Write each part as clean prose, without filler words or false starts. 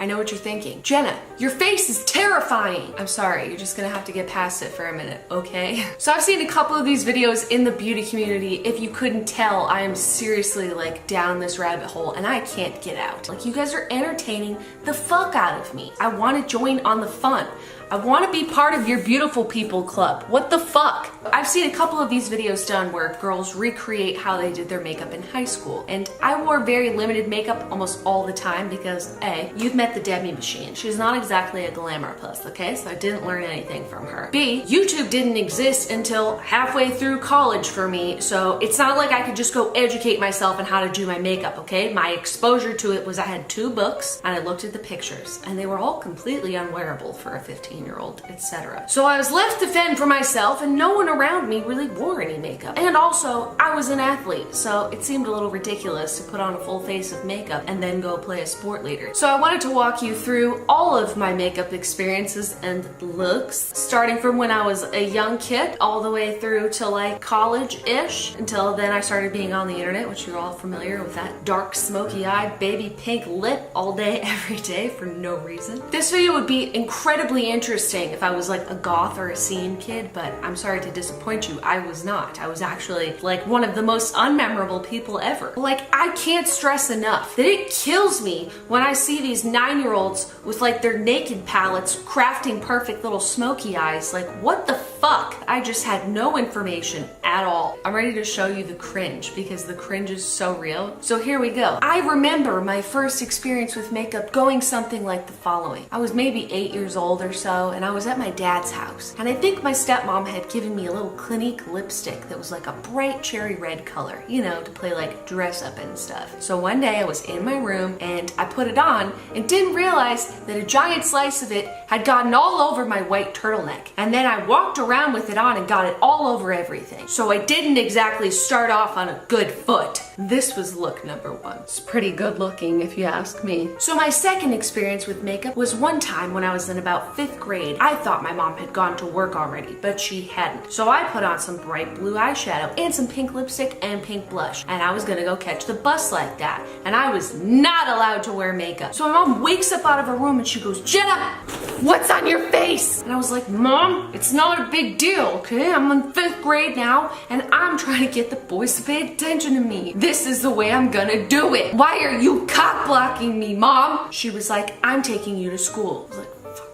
I know what you're thinking. Jenna, your face is terrifying. I'm sorry, you're just gonna have to get past it for a minute, okay? So I've seen a couple of these videos in the beauty community. If you couldn't tell, I am seriously like down this rabbit hole and I can't get out. Like, you guys are entertaining the fuck out of me. I wanna join on the fun. I want to be part of your beautiful people club. What the fuck? I've seen a couple of these videos done where girls recreate how they did their makeup in high school. And I wore very limited makeup almost all the time because A, you've met the Demi Machine. She's not exactly a glamour puss, okay? So I didn't learn anything from her. B, YouTube didn't exist until halfway through college for me. So it's not like I could just go educate myself on how to do my makeup, okay? My exposure to it was I had 2 books and I looked at the pictures and they were all completely unwearable for a 15-year-old, etc. So I was left to fend for myself and no one around me really wore any makeup. And also, I was an athlete, so it seemed a little ridiculous to put on a full face of makeup and then go play a sport later. So I wanted to walk you through all of my makeup experiences and looks, starting from when I was a young kid all the way through to like college-ish, until then I started being on the internet, which you're all familiar with that dark, smoky-eyed, baby pink lip all day, every day for no reason. This video would be incredibly interesting if I was like a goth or a scene kid, but I'm sorry to disappoint you, I was not. I was actually like one of the most unmemorable people ever. Like, I can't stress enough that it kills me when I see these 9-year-olds with like their naked palettes crafting perfect little smoky eyes. Like, what the fuck? I just had no information at all. I'm ready to show you the cringe because the cringe is so real. So here we go. I remember my first experience with makeup going something like the following. I was maybe 8 years old or so, and I was at my dad's house. And I think my stepmom had given me a little Clinique lipstick that was like a bright cherry red color, you know, to play like dress up and stuff. So one day I was in my room and I put it on and didn't realize that a giant slice of it had gotten all over my white turtleneck. And then I walked around with it on and got it all over everything. So I didn't exactly start off on a good foot. This was look number 1. It's pretty good looking if you ask me. So my second experience with makeup was one time when I was in about 5th grade. I thought my mom had gone to work already, but she hadn't. So I put on some bright blue eyeshadow and some pink lipstick and pink blush. And I was gonna go catch the bus like that. And I was not allowed to wear makeup. So my mom wakes up out of her room and she goes, "Jenna, what's on your face?" And I was like, "Mom, it's not a big deal, okay? I'm in 5th grade now and I'm trying to get the boys to pay attention to me. This is the way I'm gonna do it. Why are you cock blocking me, Mom?" She was like, "I'm taking you to school." I was like,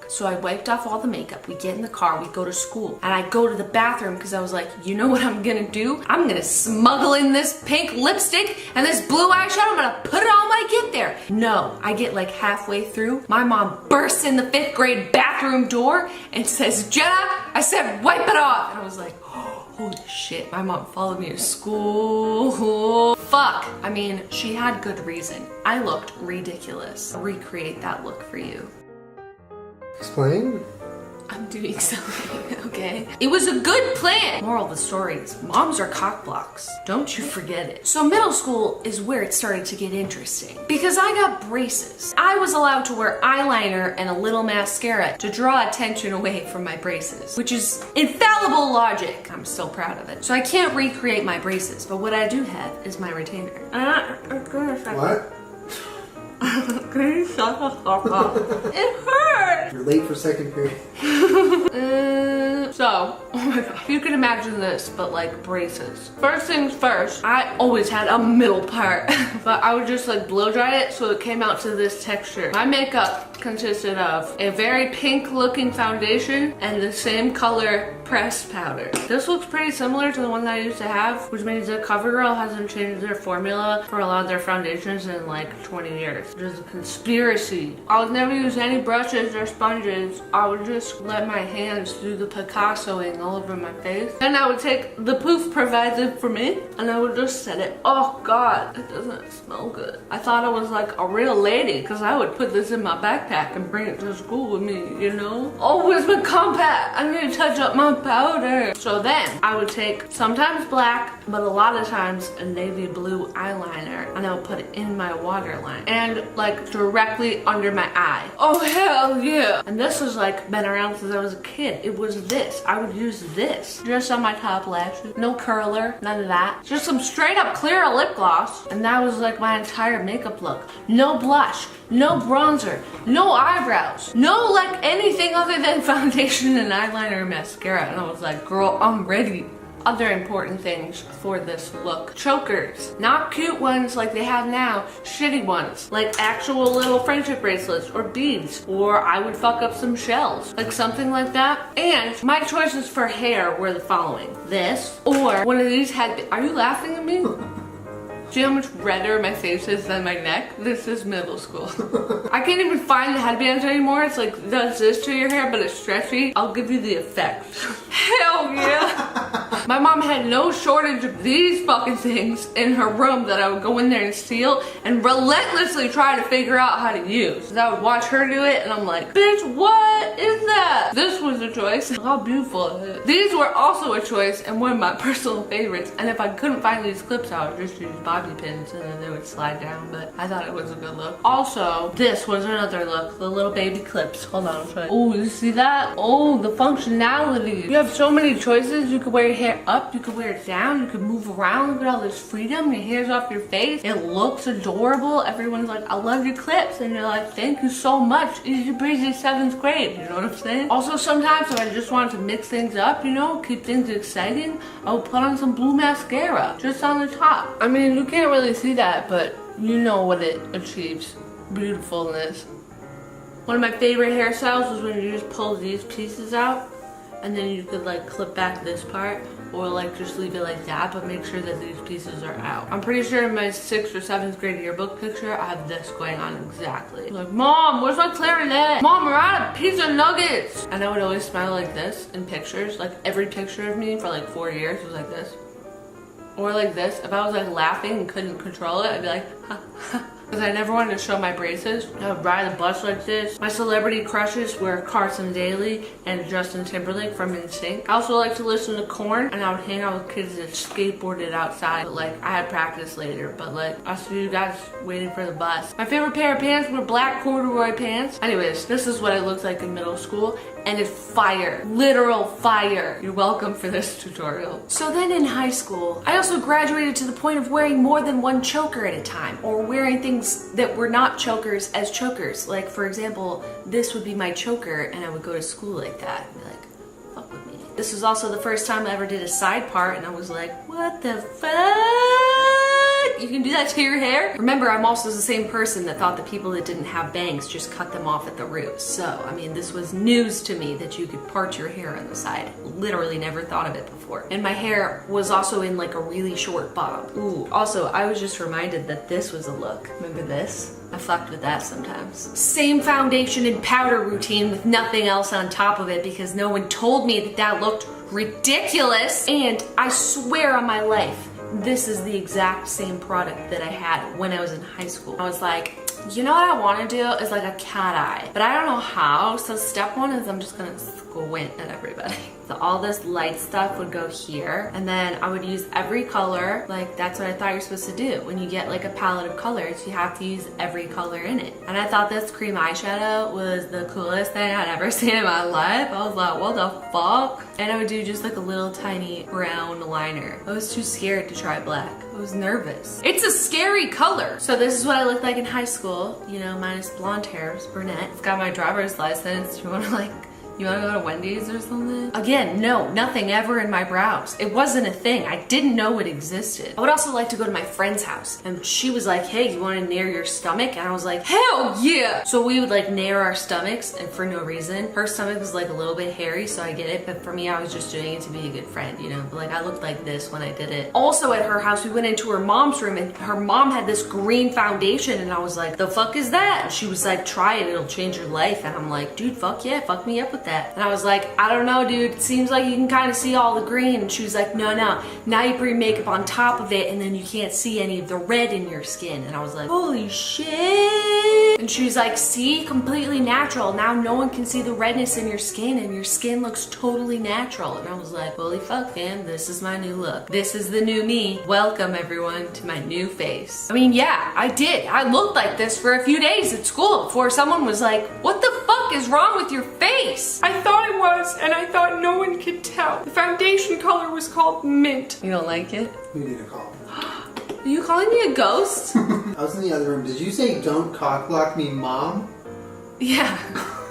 so I wiped off all the makeup, we get in the car, we go to school, and I go to the bathroom because I was like, you know what I'm gonna do? I'm gonna smuggle in this pink lipstick and this blue eyeshadow, I'm gonna put it on when I get there. No, I get like halfway through, my mom bursts in the 5th grade bathroom door and says, "Jenna," I said, "wipe it off." And I was like, holy shit, my mom followed me to school. Fuck. I mean, she had good reason. I looked ridiculous. I'll recreate that look for you. Explain? I'm doing something, okay? It was a good plan! Moral of the story is, moms are cock blocks. Don't you forget it. So middle school is where it started to get interesting. Because I got braces. I was allowed to wear eyeliner and a little mascara to draw attention away from my braces, which is infallible logic. I'm so proud of it. So I can't recreate my braces, but what I do have is my retainer. What? Can you shut the fuck up? It hurts! You're late for 2nd period. So, oh my god, you can imagine this, but like braces. First things first, I always had a middle part, but I would just like blow dry it so it came out to this texture. My makeup consisted of a very pink looking foundation and the same color pressed powder. This looks pretty similar to the one that I used to have, which means that CoverGirl hasn't changed their formula for a lot of their foundations in like 20 years. There's a conspiracy. I would never use any brushes or sponges. I would just let my hands do the Picassoing all over my face. Then I would take the poof provided for me and I would just set it. Oh god, it doesn't smell good. I thought I was like a real lady because I would put this in my backpack and bring it to school with me, you know? Oh, where's my compact? I need to touch up my powder. So then I would take sometimes black, but a lot of times a navy blue eyeliner, and I would put it in my waterline and like directly under my eye. Oh hell yeah. And this was like been around since I was a kid. It was this. I would use this just on my top lashes. No curler, none of that. Just some straight up clear lip gloss. And that was like my entire makeup look. No blush, no bronzer, no eyebrows, no like anything other than foundation and eyeliner and mascara. And I was like, girl, I'm ready. Other important things for this look. Chokers. Not cute ones like they have now. Shitty ones. Like actual little friendship bracelets or beads. Or I would fuck up some shells. Like something like that. And my choices for hair were the following. This or one of these had... Are you laughing at me? See how much redder my face is than my neck? This is middle school. I can't even find the headbands anymore. It's like, does this to your hair, but it's stretchy. I'll give you the effect. Hell yeah. My mom had no shortage of these fucking things in her room that I would go in there and steal and relentlessly try to figure out how to use. I would watch her do it and I'm like, bitch, what is that? This was a choice. How beautiful is it? These were also a choice and one of my personal favorites. And if I couldn't find these clips, I would just use bobby pins and then they would slide down, but I thought it was a good look. Also, this was another look, the little baby clips. Hold on, I'll show you. Oh, you see that? Oh, the functionality. You have so many choices. You could wear your hair up, you could wear it down, you could move around. Look at all this freedom. Your hair's off your face. It looks adorable. Everyone's like, I love your clips. And you're like, thank you so much. Easy breezy 7th grade. You know what I'm saying? Also, sometimes if I just wanted to mix things up, you know, keep things exciting, I would put on some blue mascara just on the top. I mean, you can't really see that, but you know what it achieves. Beautifulness. One of my favorite hairstyles was when you just pull these pieces out and then you could like clip back this part or like just leave it like that, but make sure that these pieces are out. I'm pretty sure in my 6th or 7th grade yearbook picture, I have this going on exactly. Like, Mom, where's my clarinet? Mom, we're out of pizza nuggets. And I would always smile like this in pictures. Like every picture of me for like 4 years was like this. Or like this. If I was like laughing and couldn't control it, I'd be like, ha, ha. Because I never wanted to show my braces. I would ride a bus like this. My celebrity crushes were Carson Daly and Justin Timberlake from NSYNC. I also like to listen to Korn, and I would hang out with kids that skateboarded outside. But like, I had practice later, but like, I see you guys waiting for the bus. My favorite pair of pants were black corduroy pants. Anyways, this is what I looked like in middle school, and it's fire. Literal fire. You're welcome for this tutorial. So then in high school, I also graduated to the point of wearing more than one choker at a time, or wearing things that were not chokers as chokers. Like for example, this would be my choker and I would go to school like that and be like, fuck with me. This was also the first time I ever did a side part and I was like, what the fuck? You can do that to your hair? Remember, I'm also the same person that thought that people that didn't have bangs just cut them off at the roots. So, I mean, this was news to me that you could part your hair on the side. Literally never thought of it before. And my hair was also in like a really short bob. Ooh. Also, I was just reminded that this was a look. Remember this? I fucked with that sometimes. Same foundation and powder routine with nothing else on top of it because no one told me that that looked ridiculous. And I swear on my life, this is the exact same product that I had when I was in high school. I was like, you know what I want to do is like a cat eye, but I don't know how. So step one is I'm just gonna squint at everybody. So all this light stuff would go here, and then I would use every color. Like that's what I thought you're supposed to do. When you get like a palette of colors, you have to use every color in it. And I thought this cream eyeshadow was the coolest thing I'd ever seen in my life. I was like, what the fuck? And I would do just like a little tiny brown liner. I was too scared to try black. I was nervous. It's a scary color. So this is what I looked like in high school, you know, minus blonde hair, brunette. I've got my driver's license. You wanna go to Wendy's or something? Again, no, nothing ever in my brows. It wasn't a thing. I didn't know it existed. I would also like to go to my friend's house, and she was like, hey, you wanna nair your stomach? And I was like, hell yeah! So we would like nair our stomachs, and for no reason. Her stomach was like a little bit hairy, so I get it, but for me, I was just doing it to be a good friend, you know? But like, I looked like this when I did it. Also at her house, we went into her mom's room, and her mom had this green foundation, and I was like, the fuck is that? And she was like, try it, it'll change your life. And I'm like, dude, fuck yeah, fuck me up with that. And I was like, I don't know, dude, it seems like you can kind of see all the green. And she was like, no, now you put your makeup on top of it and then you can't see any of the red in your skin. And I was like, holy shit. And she's like, see, completely natural. Now no one can see the redness in your skin and your skin looks totally natural. And I was like, holy fuck, man, this is my new look. This is the new me. Welcome everyone to my new face. I mean, yeah, I did. I looked like this for a few days at school before someone was like, what the fuck is wrong with your face? I thought it was, and I thought no one could tell. The foundation color was called mint. You don't like it? You need a call. Are you calling me a ghost? I was in the other room. Did you say don't cock block me, Mom? Yeah.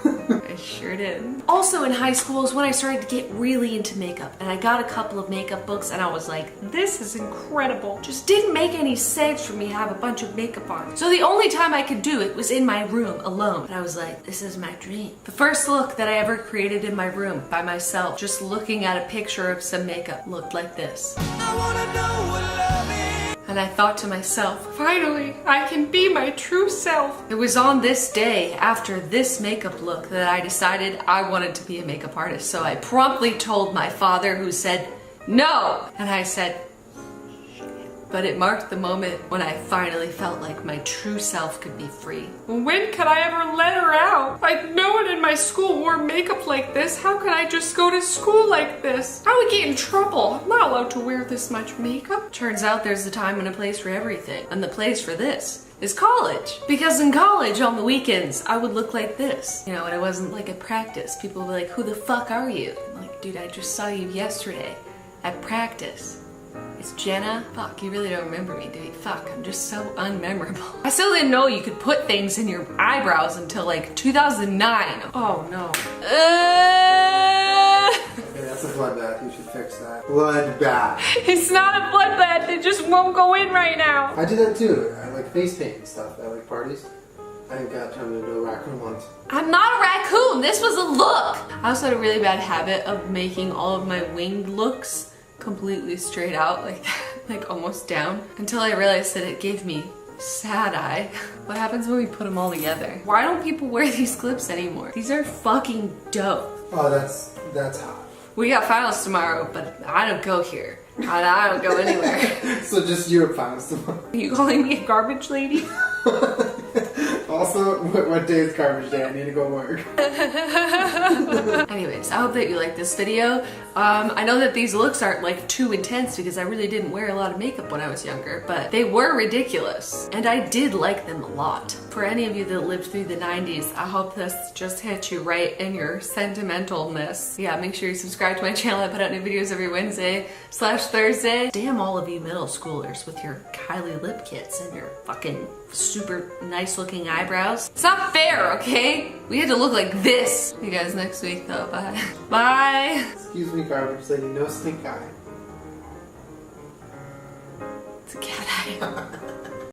I sure did. Also in high school is when I started to get really into makeup, and I got a couple of makeup books and I was like, this is incredible. Just didn't make any sense for me to have a bunch of makeup on. So the only time I could do it was in my room alone. And I was like, this is my dream. The first look that I ever created in my room by myself, just looking at a picture of some makeup, looked like this. I wanna know what love is. And I thought to myself, finally, I can be my true self. It was on this day after this makeup look that I decided I wanted to be a makeup artist. So I promptly told my father, who said, no. And I said, but it marked the moment when I finally felt like my true self could be free. When could I ever let her out? Like, no one in my school wore makeup like this. How could I just go to school like this? I would get in trouble. I'm not allowed to wear this much makeup. Turns out there's a time and a place for everything. And the place for this is college. Because in college, on the weekends, I would look like this. You know, and I wasn't like at practice. People would be like, who the fuck are you? I'm like, dude, I just saw you yesterday at practice. It's Jenna. Fuck, you really don't remember me, do you? Fuck, I'm just so unmemorable. I still didn't know you could put things in your eyebrows until like 2009. Oh no. Okay, that's a bloodbath. You should fix that. Bloodbath. It's not a bloodbath. It just won't go in right now. I do that too. I like face paint and stuff. I like parties. I got turned into a raccoon once. I'm not a raccoon. This was a look. I also had a really bad habit of making all of my winged looks completely straight out like that, like almost down, until I realized that it gave me sad eye. What happens when we put them all together? Why don't people wear these clips anymore? These are fucking dope. Oh, that's hot. We got finals tomorrow, but I don't go here. I don't go anywhere. So just Europe finals tomorrow. Are you calling me a garbage lady? Also, what day is garbage day? I need to go work. Anyways, I hope that you like this video. I know that these looks aren't like too intense because I really didn't wear a lot of makeup when I was younger, but they were ridiculous. And I did like them a lot. For any of you that lived through the 90s, I hope this just hit you right in your sentimentalness. Yeah, make sure you subscribe to my channel. I put out new videos every Wednesday/Thursday. Damn all of you middle schoolers with your Kylie lip kits and your fucking super nice looking eyebrows. It's not fair, okay? We had to look like this. See you guys next week though, bye. Bye. Excuse me, garbage lady, no stink eye. It's a cat eye.